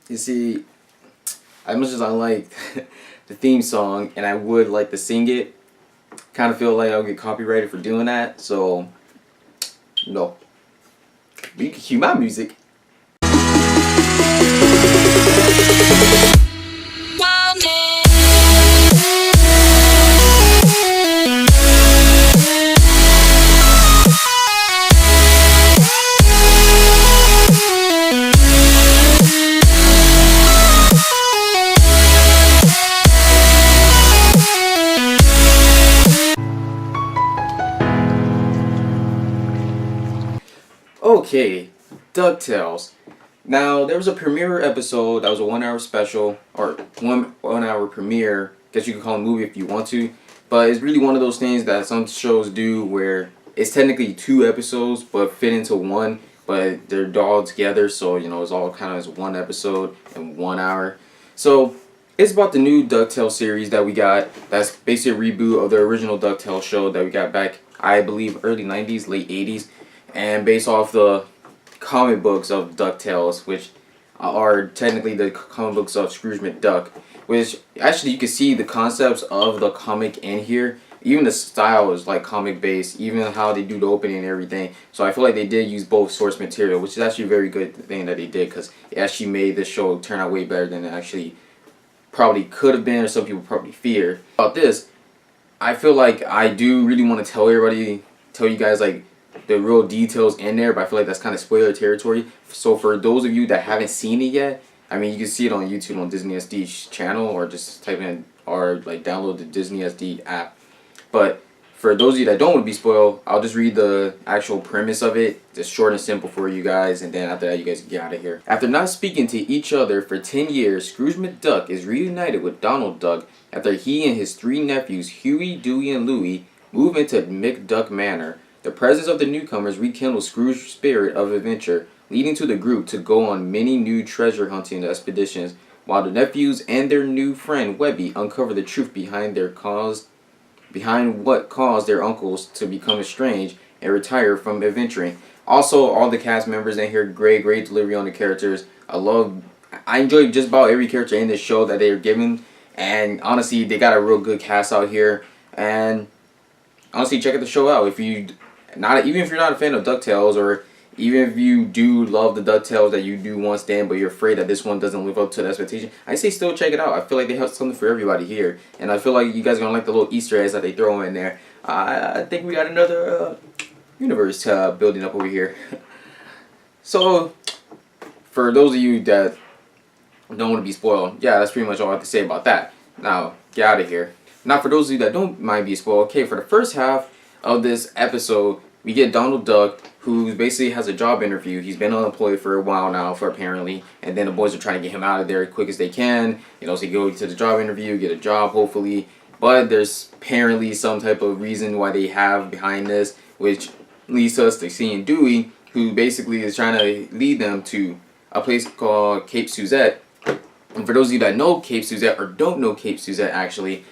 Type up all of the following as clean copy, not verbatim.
You see, as much as I like the theme song and I would like to sing it, kind of feel like I'll get copyrighted for doing that. So, no. But you can cue my music. Okay, DuckTales. Now there was a premiere episode that was a 1 hour special or one hour premiere. Guess you could call it a movie if you want to, but it's really one of those things that some shows do where it's technically 2 episodes but fit into one, but they're all together, so you know it's all kind of as one episode in 1 hour. So it's about the new DuckTales series that we got. That's basically a reboot of the original DuckTales show that we got back, I believe, early 90s, late 80s. And based off the comic books of DuckTales, which are technically the comic books of Scrooge McDuck, which actually you can see the concepts of the comic in here. Even the style is like comic based, even how they do the opening and everything. So I feel like they did use both source material, which is actually a very good thing that they did, because it actually made this show turn out way better than it actually probably could have been, or some people probably fear. About this, I feel like I do really want to tell you guys like the real details in there, but I feel like that's kind of spoiler territory. So for those of you that haven't seen it yet, I mean, you can see it on YouTube on Disney SD's channel, or just type in or like download the Disney SD app. But for those of you that don't want to be spoiled, I'll just read the actual premise of it, just short and simple for you guys, and then after that you guys can get out of here. After not speaking to each other for 10 years, Scrooge McDuck is reunited with Donald Duck after he and his 3 nephews, Huey, Dewey, and Louie, move into McDuck Manor. The presence of the newcomers rekindles Scrooge's spirit of adventure, leading to the group to go on many new treasure hunting expeditions, while the nephews and their new friend Webby uncover the truth behind what caused their uncles to become estranged and retire from adventuring. Also, all the cast members in here, great delivery on the characters. I enjoyed just about every character in this show that they are given, and honestly, they got a real good cast out here. And honestly, check out the show out even if you're not a fan of DuckTales, or even if you do love the DuckTales that you do once then, but you're afraid that this one doesn't live up to the expectation, I say still check it out. I feel like they have something for everybody here, and I feel like you guys are gonna like the little Easter eggs that they throw in there. I think we got another universe building up over here. So, for those of you that don't want to be spoiled, yeah, that's pretty much all I have to say about that. Now, get out of here. Now, for those of you that don't mind being spoiled, okay, for the first half of this episode, we get Donald Duck, who basically has a job interview. He's been unemployed for a while now, apparently, and then the boys are trying to get him out of there as quick as they can. You know, so he go to the job interview, get a job, hopefully. But there's apparently some type of reason why they have behind this, which leads us to seeing Dewey, who basically is trying to lead them to a place called Cape Suzette. And for those of you that know Cape Suzette, or don't know Cape Suzette actually,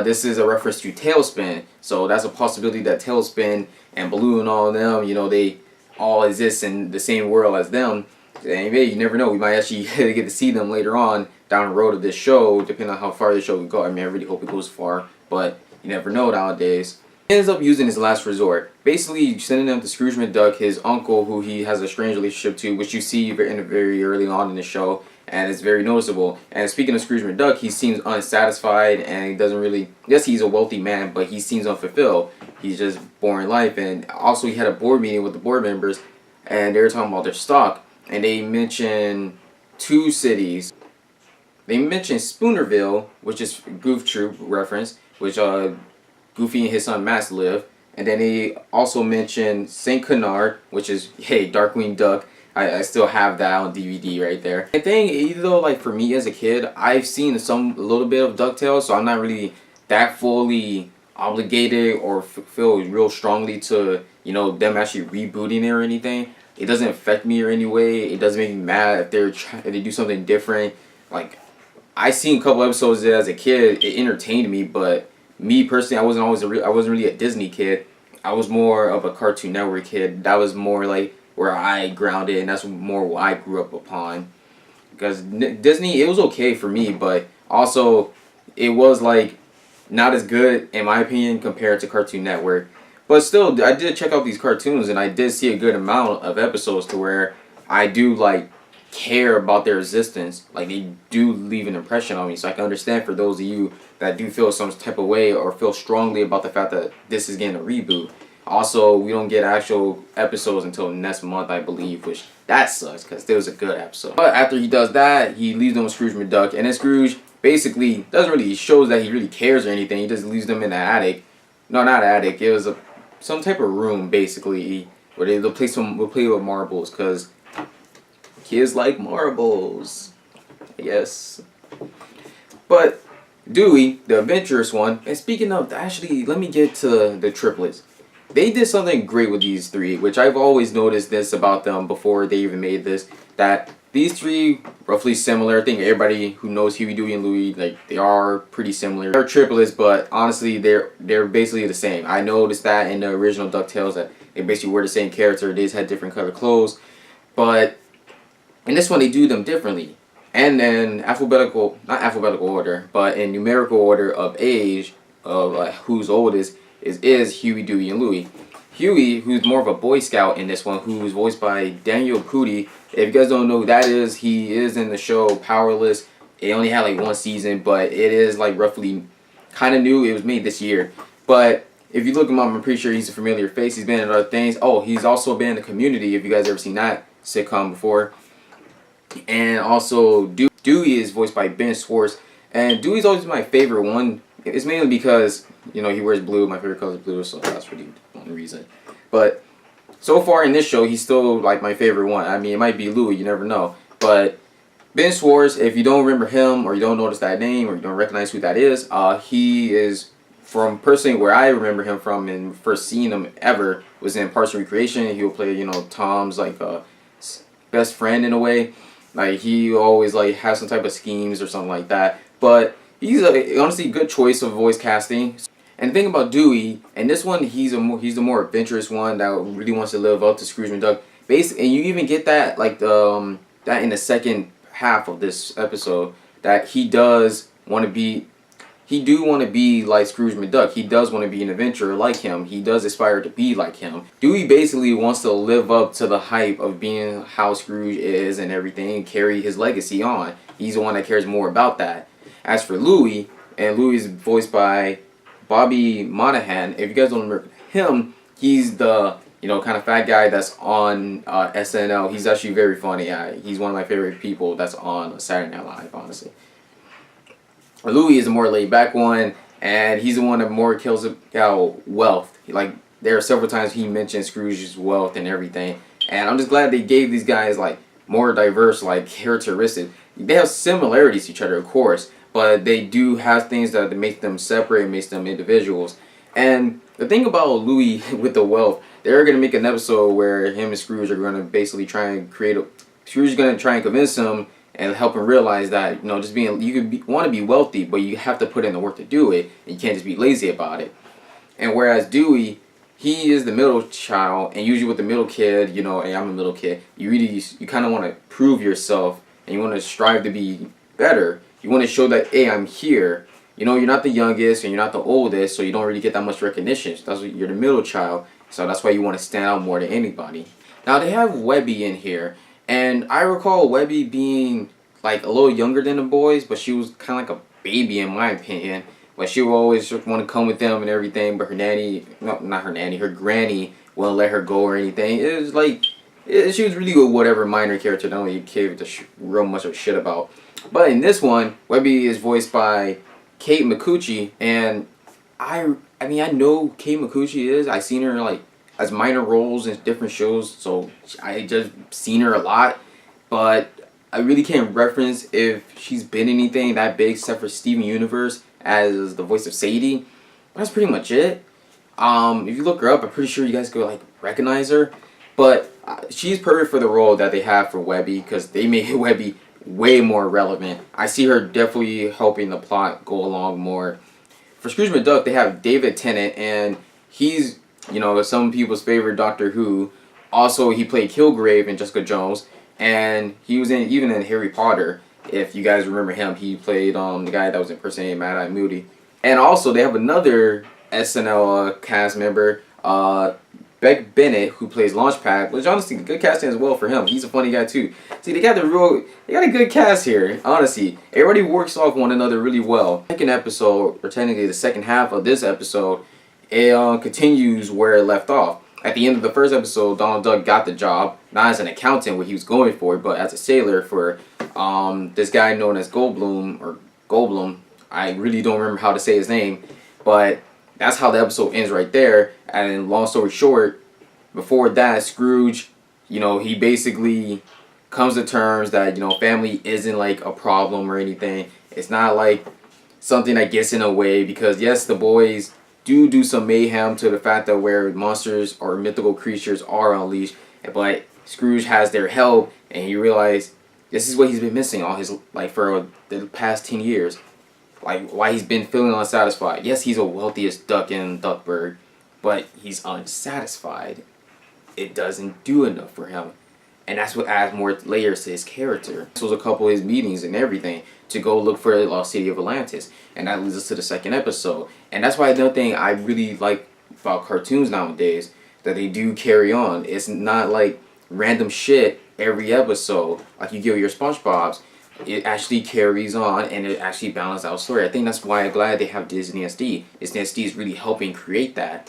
this is a reference to Tailspin. So that's a possibility that Tailspin and Baloo and all of them, you know, they all exist in the same world as them. And hey, you never know, we might actually get to see them later on down the road of this show, depending on how far the show will go. I mean, I really hope it goes far, but you never know nowadays. He ends up using his last resort, basically sending them to Scrooge McDuck, his uncle, who he has a strange relationship to, which you see very early on in the show, and it's very noticeable. And speaking of Scrooge McDuck, he seems unsatisfied, and he doesn't really, yes, he's a wealthy man, but he seems unfulfilled. He's just boring life. And also he had a board meeting with the board members, and they were talking about their stock, and they mentioned 2 cities. They mentioned Spoonerville, which is Goof Troop reference, which Goofy and his son Max live. And then they also mentioned St. Canard, which is, hey, Darkwing Duck. I still have that on DVD right there. The thing, even though like for me as a kid, I've seen a little bit of DuckTales, so I'm not really that fully obligated or feel real strongly to, you know, them actually rebooting it or anything. It doesn't affect me or any way. It doesn't make me mad if they do something different. Like, I seen a couple episodes as a kid. It entertained me, but me personally, I wasn't really a Disney kid. I was more of a Cartoon Network kid. That was more like where I grounded, and that's more what I grew up upon. because Disney, it was okay for me, but also it was like not as good in my opinion compared to Cartoon Network. But still, I did check out these cartoons and I did see a good amount of episodes to where I do like care about their existence. Like they do leave an impression on me. So I can understand for those of you that do feel some type of way or feel strongly about the fact that this is getting a reboot. Also, we don't get actual episodes until next month, I believe, which that sucks because it was a good episode. But after he does that, he leaves them with Scrooge McDuck, and then Scrooge basically doesn't really shows that he really cares or anything. He just leaves them in the attic. No, not attic. It was some type of room basically where they'll play with marbles because kids like marbles. Yes. But Dewey, the adventurous one, and speaking of, actually, let me get to the triplets. They did something great with these three, which I've always noticed this about them before they even made this, that these three roughly similar. I think everybody who knows Huey, Dewey, and Louie, like they are pretty similar. They're triplets, but honestly, they're basically the same. I noticed that in the original DuckTales that they basically were the same character. They just had different color clothes, but in this one they do them differently. And then not alphabetical order, but in numerical order of age of who's oldest is Huey, Dewey, and Louie. Huey, who's more of a Boy Scout in this one, who's voiced by Daniel Pudi. If you guys don't know who that is, he is in the show Powerless. It only had like one season, but it is like roughly kind of new. It was made this year. But if you look him up, I'm pretty sure he's a familiar face. He's been in other things. Oh, he's also been in the Community, if you guys ever seen that sitcom before. And also Dewey is voiced by Ben Schwartz. And Dewey's always my favorite one. It's mainly because, you know, he wears blue. My favorite color is blue, so that's really the only reason. But so far in this show, he's still like my favorite one. I mean, it might be Louie, you never know. But Ben Schwartz, if you don't remember him or you don't notice that name or you don't recognize who that is, he is from personally where I remember him from and first seeing him ever was in Parks and Recreation. He will play, you know, Tom's like best friend in a way. Like he always like has some type of schemes or something like that. But he's honestly a good choice of voice casting. And the thing about Dewey, and this one, he's the more adventurous one that really wants to live up to Scrooge McDuck. Basically, and you even get that like that in the second half of this episode that he does want to be. He do want to be like Scrooge McDuck. He does want to be an adventurer like him. He does aspire to be like him. Dewey basically wants to live up to the hype of being how Scrooge is and everything and carry his legacy on. He's the one that cares more about that. As for Louie, and Louie is voiced by Bobby Monahan. If you guys don't remember him, he's the, you know, kind of fat guy that's on SNL. He's actually very funny. He's one of my favorite people that's on Saturday Night Live, honestly. Louie is a more laid back one, and he's the one that more kills about wealth. Like there are several times he mentions Scrooge's wealth and everything, and I'm just glad they gave these guys like more diverse like characteristics. They have similarities to each other, of course, but they do have things that make them separate, makes them individuals. And the thing about Louie with the wealth, they're gonna make an episode where him and Scrooge are gonna basically try and Scrooge is gonna try and convince him and help him realize that, you know, just being, you could want to be wealthy, but you have to put in the work to do it, and you can't just be lazy about it. And whereas Dewey, he is the middle child, and usually with the middle kid, you know, hey, I'm a middle kid, you kind of want to prove yourself, and you want to strive to be better. You want to show that, hey, I'm here. You know, you're not the youngest, and you're not the oldest, so you don't really get that much recognition. That's what, you're the middle child, so that's why you want to stand out more than anybody. Now, they have Webby in here. And I recall Webby being like a little younger than the boys, but she was kind of like a baby in my opinion. But she would always just want to come with them and everything, but her nanny, no, not her nanny, her granny wouldn't let her go or anything. It was like, she was really good whatever minor character that only kid real much of shit about. But in this one, Webby is voiced by Kate Micucci, and I mean, I know Kate Micucci is. I've seen her like as minor roles in different shows, so I just seen her a lot, but I really can't reference if she's been anything that big except for Steven Universe as the voice of Sadie. That's pretty much it. If you look her up, I'm pretty sure you guys could like recognize her, but she's perfect for the role that they have for Webby because they made Webby way more relevant. I see her definitely helping the plot go along more. For Scrooge McDuck, they have David Tennant, and he's, you know, some people's favorite Doctor Who. Also, he played Kilgrave in Jessica Jones. and he was in even in Harry Potter. If you guys remember him, he played the guy that was impersonating Mad Eye Moody. And also they have another SNL cast member, Beck Bennett, who plays Launchpad, which honestly good casting as well for him. He's a funny guy too. See, they got a good cast here. Honestly, everybody works off one another really well. Second episode, or technically the second half of this episode, it continues where it left off. At the end of the first episode, Donald Duck got the job, not as an accountant, what he was going for, but as a sailor for this guy known as Goldblum. I really don't remember how to say his name, but that's how the episode ends right there. And long story short, before that, Scrooge, he basically comes to terms that, family isn't like a problem or anything. It's not like something that gets in the way, because yes, the boys do some mayhem to the fact that where monsters or mythical creatures are unleashed, but Scrooge has their help, and he realized this is what he's been missing all his for the past 10 years. Like, why he's been feeling unsatisfied. Yes, he's the wealthiest duck in Duckburg, but he's unsatisfied. It doesn't do enough for him. And that's what adds more layers to his character. This was a couple of his meetings and everything to go look for the lost city of Atlantis. And that leads us to the second episode. And that's why another thing I really like about cartoons nowadays, that they do carry on. It's not like random shit every episode like you get with your SpongeBob's. It actually carries on, and it actually balances out story. I think that's why I'm glad they have Disney SD. Disney SD is really helping create that.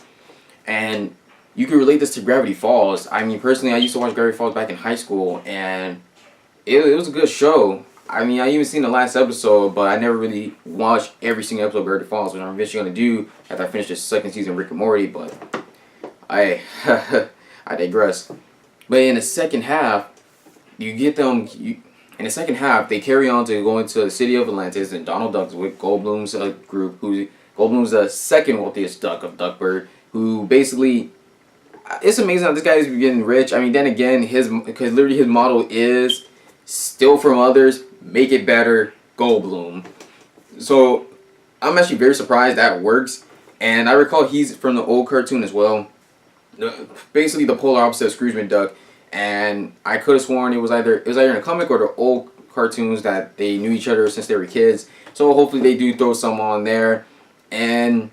And you can relate this to Gravity Falls. I mean, personally, I used to watch Gravity Falls back in high school, and it was a good show. I mean, I even seen the last episode, but I never really watched every single episode of Gravity Falls, which I'm eventually going to do after I finish the second season of Rick and Morty, but I digress. But in the second half, you get them... In the second half, they carry on to go into the city of Atlantis, and Donald Duck's with Goldblum's group. Goldblum's the second wealthiest duck of Duckburg, who basically, it's amazing how this guy is getting rich. I mean, then again, because literally his motto is steal from others, make it better, Goldblum. So I'm actually very surprised that works. And I recall he's from the old cartoon as well. Basically the polar opposite of Scrooge McDuck. And I could have sworn it was either in a comic or the old cartoons that they knew each other since they were kids. So hopefully they do throw some on there. And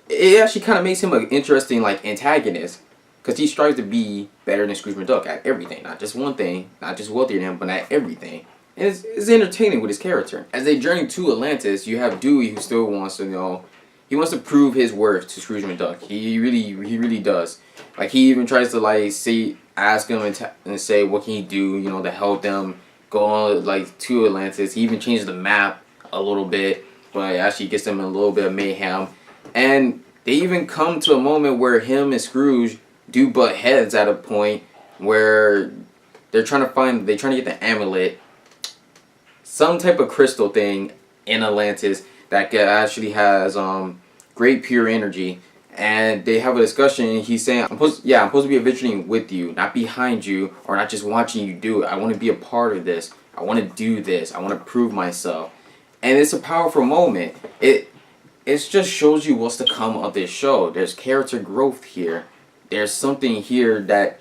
it actually kind of makes him an interesting antagonist, because he strives to be better than Scrooge McDuck at everything, not just one thing, not just wealthier than him, but at everything. And it's entertaining with his character. As they journey to Atlantis, you have Dewey, who still wants to he wants to prove his worth to Scrooge McDuck. He really does. Like, he even tries to ask him and say what can he do, to help them go on to Atlantis. He even changes the map a little bit, but actually gets them in a little bit of mayhem. And they even come to a moment where him and Scrooge do butt heads at a point where they're trying to get the amulet, some type of crystal thing in Atlantis that actually has great pure energy. And they have a discussion, and he's saying, I'm supposed to be adventuring with you, not behind you, or not just watching you do it. I want to be a part of this. I want to do this. I want to prove myself. And it's a powerful moment. It just shows you what's to come of this show. There's character growth here. There's something here that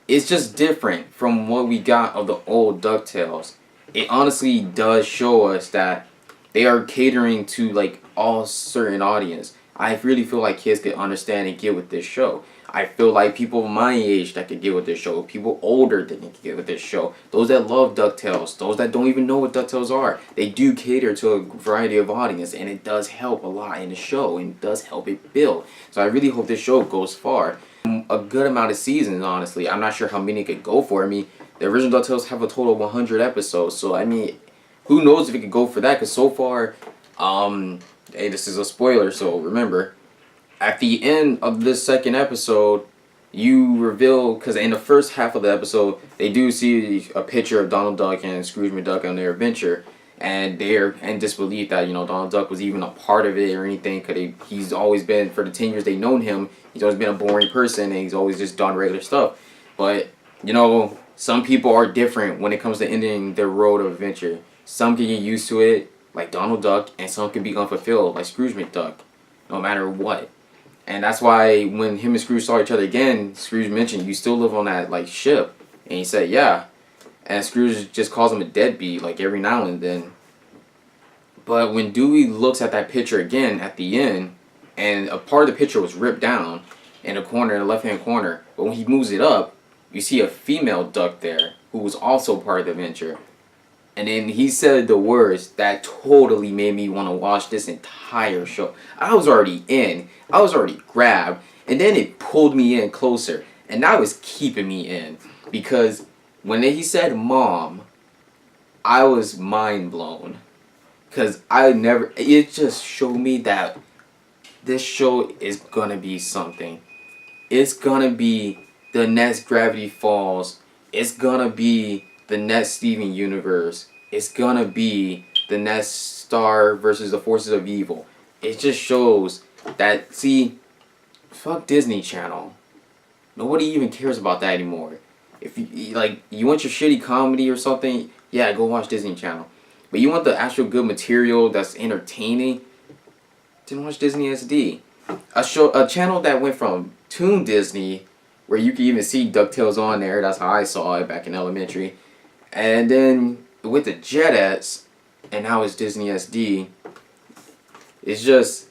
is just different from what we got of the old DuckTales. It honestly does show us that they are catering to all certain audience. I really feel like kids could understand and get with this show. I feel like people my age that could get with this show, people older that can get with this show, those that love DuckTales, those that don't even know what DuckTales are, they do cater to a variety of audience, and it does help a lot in the show, and it does help it build. So I really hope this show goes far. A good amount of seasons, honestly. I'm not sure how many it could go for. I mean, the original DuckTales have a total of 100 episodes, so I mean, who knows if it could go for that, because so far, hey, this is a spoiler, so remember, at the end of this second episode, you reveal, because in the first half of the episode, they do see a picture of Donald Duck and Scrooge McDuck on their adventure, and they're in disbelief that, Donald Duck was even a part of it or anything, because he's always been, for the 10 years they've known him, he's always been a boring person, and he's always just done regular stuff. But, some people are different when it comes to ending their road of adventure. Some can get used to it, like Donald Duck, and some can be unfulfilled, like Scrooge McDuck, no matter what. And that's why when him and Scrooge saw each other again, Scrooge mentioned, you still live on that ship. And he said, yeah. and Scrooge just calls him a deadbeat like every now and then. But when Dewey looks at that picture again at the end, and a part of the picture was ripped down in a corner, in the left-hand corner, but when he moves it up, you see a female duck there who was also part of the adventure. And then he said the words that totally made me want to watch this entire show. I was already in. I was already grabbed. And then it pulled me in closer. And that was keeping me in. Because when he said mom, I was mind blown. Because it just showed me that this show is going to be something. It's going to be the next Gravity Falls. It's going to be the next Steven Universe. It's going to be the next Star versus the Forces of Evil. It just shows that, see, fuck Disney Channel. Nobody even cares about that anymore. If you want your shitty comedy or something, yeah, go watch Disney Channel. But you want the actual good material that's entertaining, then watch Disney SD. A channel that went from Toon Disney, where you can even see DuckTales on there. That's how I saw it back in elementary. And then with the Jetettes, and now it's Disney SD. It's just,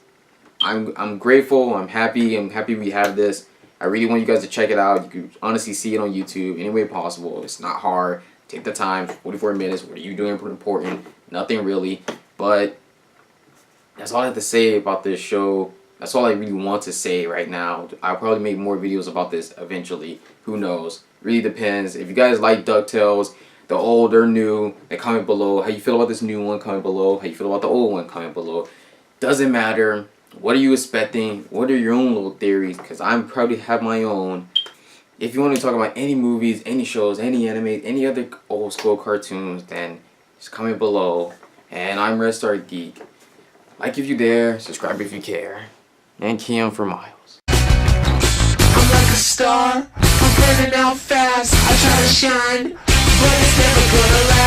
I'm grateful. I'm happy we have this. I really want you guys to check it out. You can honestly see it on YouTube any way possible. It's not hard. Take the time. 44 minutes. What are you doing important? Nothing really. But that's all I have to say about this show. That's all I really want to say right now. I'll probably make more videos about this eventually. Who knows? Really depends. If you guys like DuckTales, the old or new, then comment below. How you feel about this new one? Comment below. How you feel about the old one? Comment below. Doesn't matter. What are you expecting? What are your own little theories? Because I probably have my own. If you want to talk about any movies, any shows, any anime, any other old school cartoons, then just comment below. And I'm Red Star Geek. Like if you dare, subscribe if you care. And Keon for miles. I'm like a star, I'm burning out fast. I try to shine, but it's never gonna last.